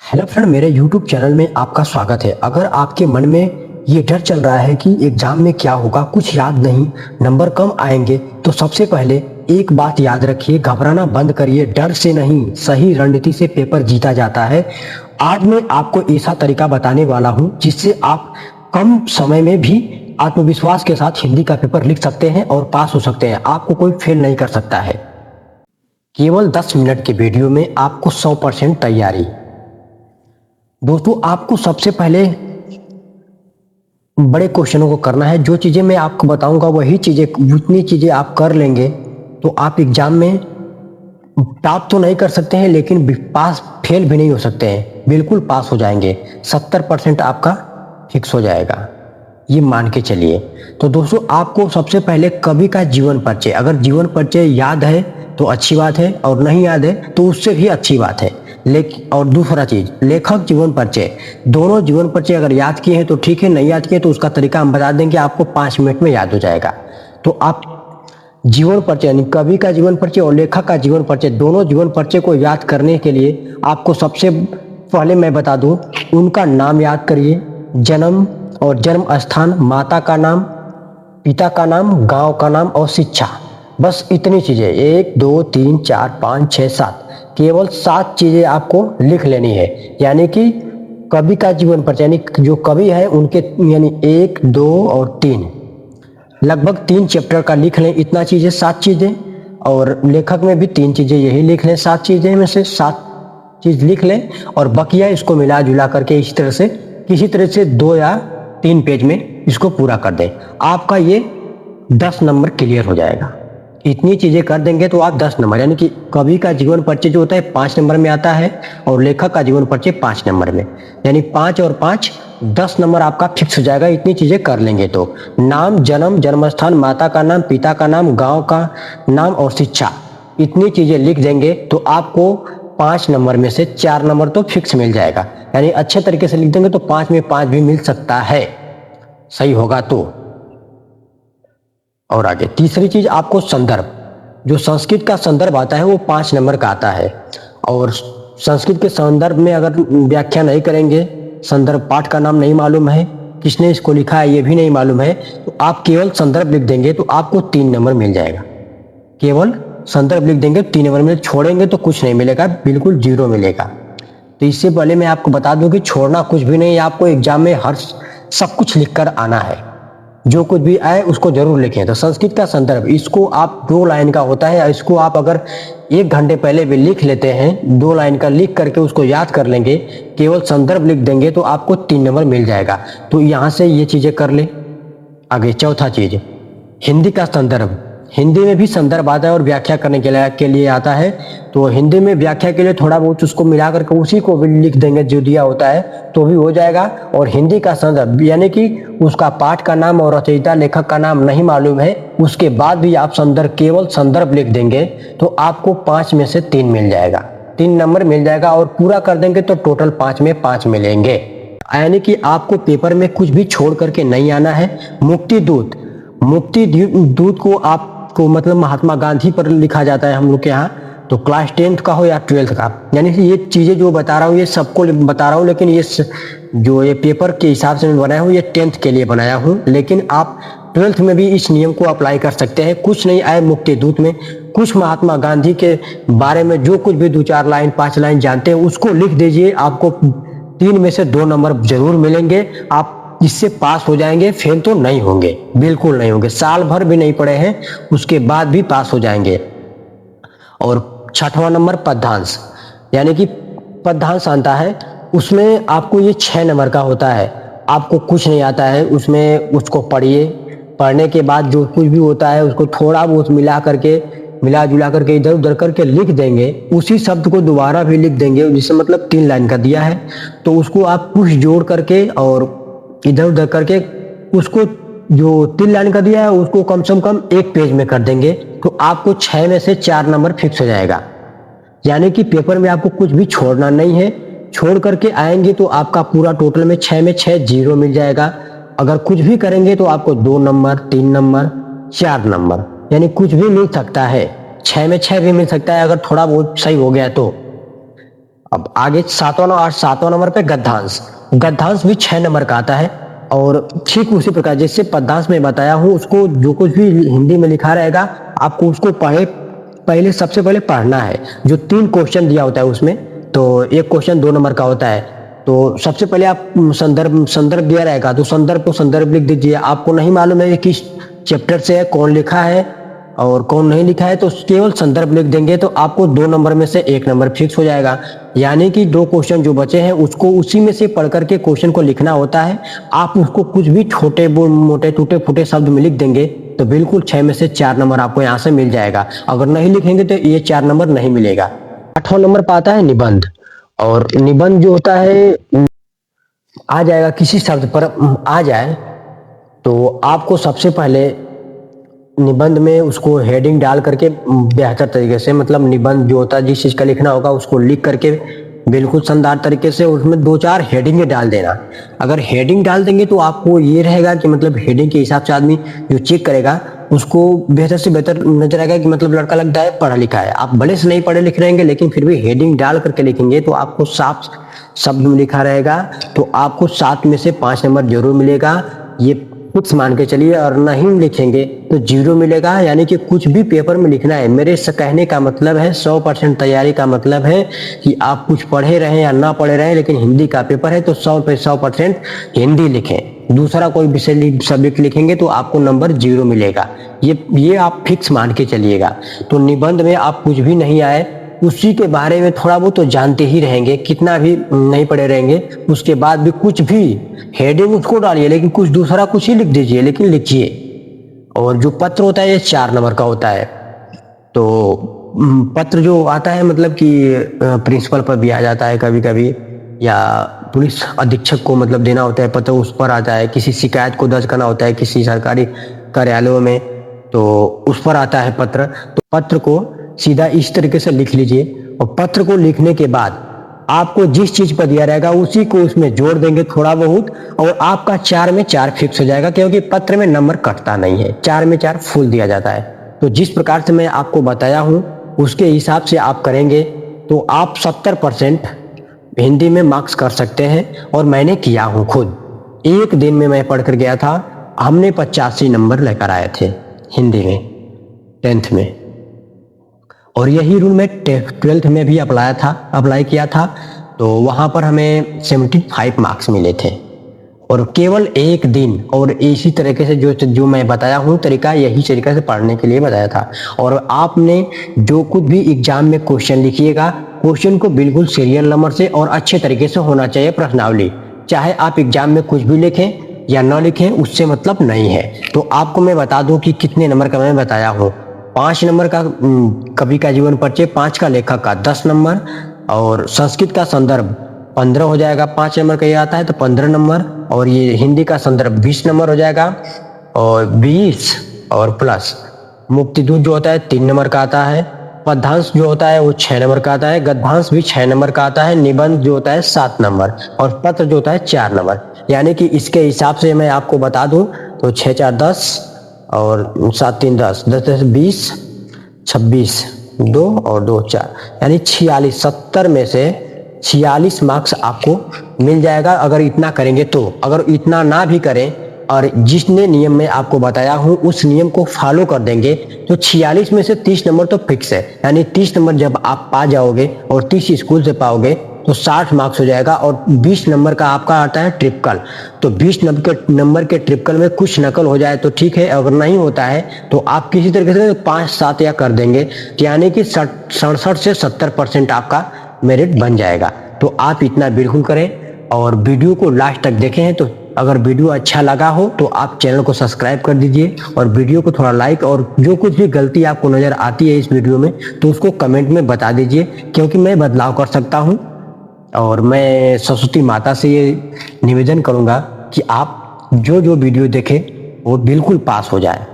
Hello friend, मेरे YouTube channel में आपका स्वागत है। अगर आपके मन में ये डर चल रहा है कि एग्जाम में क्या होगा, कुछ याद नहीं, नंबर कम आएंगे, तो सबसे पहले एक बात याद रखिए, घबराना बंद करिए। डर से नहीं, सही रणनीति से पेपर जीता जाता है। आज मैं आपको ऐसा तरीका बताने वाला हूं जिससे आप कम समय में भी आत्मविश्वास के साथ हिंदी का पेपर लिख सकते हैं और पास हो सकते हैं। आपको कोई फेल नहीं कर सकता है। केवल 10 मिनट के वीडियो में आपको 100% तैयारी। दोस्तों, आपको सबसे पहले बड़े क्वेश्चनों को करना है। जो चीज़ें मैं आपको बताऊंगा वही चीज़ें, जितनी चीज़ें आप कर लेंगे तो आप एग्जाम में टॉप तो नहीं कर सकते हैं, लेकिन पास फेल भी नहीं हो सकते हैं, बिल्कुल पास हो जाएंगे। 70% आपका फिक्स हो जाएगा, ये मान के चलिए। तो दोस्तों, आपको सबसे पहले कवि का जीवन परिचय, अगर जीवन परिचय याद है तो अच्छी बात है, और नहीं याद है तो उससे भी अच्छी बात है। लेकिन और दूसरा चीज, लेखक जीवन परिचय, दोनों जीवन परिचय अगर याद किए हैं तो ठीक है, नहीं याद किए तो उसका तरीका हम बता देंगे, आपको 5 मिनट में याद हो जाएगा। तो आप जीवन परिचय यानी कवि का जीवन परिचय और लेखक का जीवन परिचय, दोनों जीवन परिचय को याद करने के लिए आपको सबसे पहले मैं बता दूं, उनका नाम याद करिए, जन्म और जन्म स्थान, माता का नाम, पिता का नाम, गांव का नाम और शिक्षा। बस इतनी चीजें, 1 2 3 4 5 6 7, केवल 7 चीजें आपको लिख लेनी है। यानी कि कवि का जीवन परिचय, यानी जो कवि है उनके, यानी 1 2 और 3, लगभग 3 चैप्टर का लिख लें। इतना चीजें, 7 चीजें, और लेखक में भी 3 चीजें यही लिख लें। 7 चीजें में से 7 चीज लिख लें और बकिया इसको मिला जुला करके इस तरह से, किसी तरह से 2 या 3 पेज में इसको पूरा कर दें। आपका ये 10 नंबर क्लियर हो जाएगा। इतनी चीजें कर देंगे तो आप 10 नंबर, यानी कि कवि का जीवन परिचय जो होता है 5 नंबर में आता है, और लेखक का जीवन परिचय 5 नंबर में, यानी 5 और 5 10 नंबर आपका फिक्स हो जाएगा। इतनी चीजें कर लेंगे तो नाम, जन्म, जन्म स्थान, माता का नाम, पिता का नाम, गांव का नाम और शिक्षा, इतनी चीजें लिख देंगे तो आपको 5 नंबर में से 4 नंबर तो फिक्स मिल जाएगा। यानी अच्छे तरीके से लिख देंगे तो 5 में 5 भी मिल सकता है, सही होगा तो। और आगे तीसरी चीज, आपको संदर्भ, जो संस्कृत का संदर्भ आता है वो 5 नंबर का आता है। और संस्कृत के संदर्भ में अगर व्याख्या नहीं करेंगे, संदर्भ पाठ का नाम नहीं मालूम है, किसने इसको लिखा है ये भी नहीं मालूम है, तो आप केवल संदर्भ लिख देंगे तो आपको 3 नंबर मिल जाएगा। केवल संदर्भ लिख देंगे 3 नंबर में, छोड़ेंगे तो कुछ नहीं मिलेगा, बिल्कुल 0 मिलेगा। तो इससे पहले मैं आपको बता दूं कि छोड़ना कुछ भी नहीं है, आपको एग्जाम में हर सब कुछ लिखकर आना है, जो कुछ भी आए उसको जरूर लिखें। तो संस्कृत का संदर्भ, इसको आप 2 लाइन का होता है, इसको आप अगर 1 घंटे पहले भी लिख लेते हैं, 2 लाइन का लिख करके उसको याद कर लेंगे, केवल संदर्भ लिख देंगे तो आपको 3 नंबर मिल जाएगा। तो यहाँ से ये चीजें कर ले। आगे चौथा चीज, हिंदी का संदर्भ, हिंदी में भी संदर्भ आता है और व्याख्या करने के लिए आता है। तो हिंदी में व्याख्या के लिए थोड़ा बहुत उसको मिला करके उसी को भी लिख देंगे जो दिया होता है, तो भी हो जाएगा। और हिंदी का संदर्भ यानी कि उसका पाठ का नाम और रचयिता लेखक का नाम नहीं मालूम है, उसके बाद भी आप संदर्भ, केवल संदर्भ लिख देंगे तो आपको 5 में से 3 मिल जाएगा, 3 नंबर मिल जाएगा। और पूरा कर देंगे तो टोटल 5 में 5 मिलेंगे। यानी कि आपको पेपर में कुछ भी छोड़ करके नहीं आना है। मुक्ति दूत, मुक्ति दूत को आपको मतलब महात्मा गांधी पर लिखा जाता है हम लोग के यहाँ, तो क्लास 10th का हो या 12th का, यानी कि ये चीजें जो बता रहा हूँ ये सबको बता रहा हूँ, लेकिन ये जो ये पेपर के हिसाब से मैं बनाया हूँ ये 10th के लिए बनाया हूँ, लेकिन आप 12th में भी इस नियम को अप्लाई कर सकते हैं। कुछ नहीं आए मुक्ति दूत में, कुछ महात्मा गांधी के बारे में जो कुछ भी 2-4 लाइन 5 लाइन जानते हैं उसको लिख दीजिए, आपको 3 में से 2 नंबर जरूर मिलेंगे। आप इससे पास हो जाएंगे, फेल तो नहीं होंगे, बिल्कुल नहीं होंगे। साल भर भी नहीं पढ़े हैं उसके बाद भी पास हो जाएंगे। और 6वां नंबर पद्यांश, यानी कि पद्यांश आता है, उसमें आपको ये 6 नंबर का होता है। आपको कुछ नहीं आता है उसमें, उसको पढ़िए, पढ़ने के बाद जो कुछ भी होता है उसको थोड़ा बहुत मिला जुला करके इधर उधर करके लिख देंगे, उसी शब्द को दोबारा भी लिख देंगे। जैसे मतलब 3 लाइन का दिया है तो उसको आप कुछ जोड़ करके और इधर उधर करके उसको, जो 3 लाइन का दिया है उसको कम से कम 1 पेज में कर देंगे तो आपको 6 में से 4 नंबर फिक्स हो जाएगा। यानी कि पेपर में आपको कुछ भी छोड़ना नहीं है, छोड़ करके आएंगे तो आपका पूरा टोटल में 6 में 6 0 मिल जाएगा। अगर कुछ भी करेंगे तो आपको 2 नंबर, 3 नंबर, 4 नंबर, यानी कुछ भी मिल सकता है, 6 में 6 भी मिल सकता है अगर थोड़ा बहुत सही हो गया तो। अब आगे सातवां नंबर पे गद्यांश। गद्यांश भी 6 नंबर का आता है और ठीक उसी प्रकार जैसे पद्यांश में बताया हूँ, उसको जो कुछ भी हिंदी में लिखा रहेगा आपको उसको सबसे पहले पढ़ना है। जो 3 क्वेश्चन दिया होता है उसमें, तो एक क्वेश्चन 2 नंबर का होता है। तो सबसे पहले आप संदर्भ दिया रहेगा तो संदर्भ लिख दीजिए। आपको नहीं मालूम है किस चैप्टर से है, कौन लिखा है और कौन नहीं लिखा है, तो केवल संदर्भ लिख देंगे तो आपको 2 नंबर में से 1 नंबर फिक्स हो जाएगा। यानी कि 2 क्वेश्चन जो बचे हैं उसको उसी में से पढ़ करके क्वेश्चन को लिखना होता है। आप उसको कुछ भी छोटे मोटे टूटे फूटे शब्द में लिख देंगे तो बिल्कुल 6 में से 4 नंबर आपको यहाँ से मिल जाएगा। अगर नहीं लिखेंगे तो ये 4 नंबर नहीं मिलेगा। 8वां नंबर पर आता है निबंध। और निबंध जो होता है आ जाएगा, किसी शब्द पर आ जाए तो आपको सबसे पहले निबंध में उसको हेडिंग डाल करके बेहतर तरीके से, मतलब निबंध जो होता है जिस चीज का लिखना होगा उसको लिख करके बिल्कुल शानदार तरीके से उसमें 2-4 हेडिंग डाल देना। अगर हेडिंग डाल देंगे तो आपको ये रहेगा कि मतलब हेडिंग के हिसाब से आदमी जो चेक करेगा उसको बेहतर से बेहतर नजर आएगा कि मतलब लड़का लगता है पढ़ा लिखा है। आप भले से नहीं पढ़े लिख रहेंगे लेकिन फिर भी हेडिंग डाल करके लिखेंगे तो आपको साफ शब्द में लिखा रहेगा तो आपको 7 में से 5 नंबर जरूर मिलेगा। ये कुछ मान के चलिए, और नहीं लिखेंगे तो 0 मिलेगा। यानी कि कुछ भी पेपर में लिखना है, मेरे से कहने का मतलब है 100% तैयारी का मतलब है कि आप कुछ पढ़े रहें या ना पढ़े रहें, लेकिन हिंदी का पेपर है तो 100% हिंदी लिखें। दूसरा कोई विषय सब्जेक्ट लिखेंगे तो आपको नंबर 0 मिलेगा। ये आप फिक्स मान के चलिएगा। तो निबंध में आप कुछ भी नहीं आए उसी के बारे में थोड़ा बहुत तो जानते ही रहेंगे, कितना भी नहीं पढ़े रहेंगे उसके बाद भी कुछ भी हेडिंग उसको डालिए, लेकिन कुछ दूसरा कुछ ही लिख दीजिए, लेकिन लिखिए। और जो पत्र होता है ये 4 नंबर का होता है। तो पत्र जो आता है मतलब कि प्रिंसिपल पर भी आ जाता है कभी कभी, या पुलिस अधीक्षक को मतलब देना होता है पत्र, उस पर आता है। किसी शिकायत को दर्ज करना होता है किसी सरकारी कार्यालयों में तो उस पर आता है पत्र। तो पत्र को सीधा इस तरीके से लिख लीजिए और पत्र को लिखने के बाद आपको जिस चीज पर दिया रहेगा उसी को उसमें जोड़ देंगे थोड़ा बहुत, और आपका 4 में 4 फिक्स हो जाएगा, क्योंकि पत्र में नंबर कटता नहीं है, 4 में 4 फुल दिया जाता है। तो जिस प्रकार से मैं आपको बताया हूं उसके हिसाब से आप करेंगे तो आप 70% हिंदी में मार्क्स कर सकते हैं। और मैंने किया हूं खुद, एक दिन में मैं पढ़कर गया था, हमने 85 नंबर लेकर आए थे हिंदी में 10th में। और यही रूल मैं 12th में भी अप्लाई किया था तो वहां पर हमें 75 मार्क्स मिले थे, और केवल एक दिन। और इसी तरीके से जो मैं बताया हूँ तरीका, यही तरीके से पढ़ने के लिए बताया था। और आपने जो कुछ भी एग्जाम में क्वेश्चन लिखिएगा, क्वेश्चन को बिल्कुल सीरियल नंबर से और अच्छे तरीके से होना चाहिए प्रश्नावली। चाहे आप एग्जाम में कुछ भी लिखें या ना लिखें उससे मतलब नहीं है। तो आपको मैं बता दूं कि कितने नंबर का मैं बताया हूँ। 5 नंबर का कवि का जीवन परिचय, 5 का लेखक का 10 नंबर, और संस्कृत का संदर्भ 15 हो जाएगा। 5 नंबर का ये आता है तो 15 नंबर, और ये हिंदी का संदर्भ 20 नंबर हो जाएगा, और 20 और प्लस मुक्तिदूत जो होता है 3 नंबर का आता है। पद्यांश जो होता है वो 6 नंबर का आता है। गद्यांश भी 6 नंबर का आता है। निबंध जो होता है 7 नंबर, और पत्र जो होता है 4 नंबर। यानी कि इसके हिसाब से मैं आपको बता दूं तो 6 4 10 और 7 3 10, 10 10 20, 26, 2 और 2 4, यानी 46, 70 में से 46 मार्क्स आपको मिल जाएगा अगर इतना करेंगे तो। अगर इतना ना भी करें और जिसने नियम में आपको बताया हूं उस नियम को फॉलो कर देंगे तो 46 में से 30 नंबर तो फिक्स है। यानी 30 नंबर जब आप पा जाओगे और 30 स्कूल से पाओगे तो 60 मार्क्स हो जाएगा। और 20 नंबर का आपका आता है ट्रिपल, तो 20 नंबर के ट्रिपल में कुछ नकल हो जाए तो ठीक है, अगर नहीं होता है तो आप किसी तरीके से 5-7 या कर देंगे, यानी कि 67 से 70% आपका मेरिट बन जाएगा। तो आप इतना बिल्कुल करें, और वीडियो को लास्ट तक देखें हैं तो अगर वीडियो अच्छा लगा हो तो आप चैनल को सब्सक्राइब कर दीजिए, और वीडियो को थोड़ा लाइक, और जो कुछ भी गलती आपको नजर आती है इस वीडियो में तो उसको कमेंट में बता दीजिए, क्योंकि मैं बदलाव कर सकता हूं। और मैं सरस्वती माता से ये निवेदन करूंगा कि आप जो वीडियो देखें वो बिल्कुल पास हो जाए।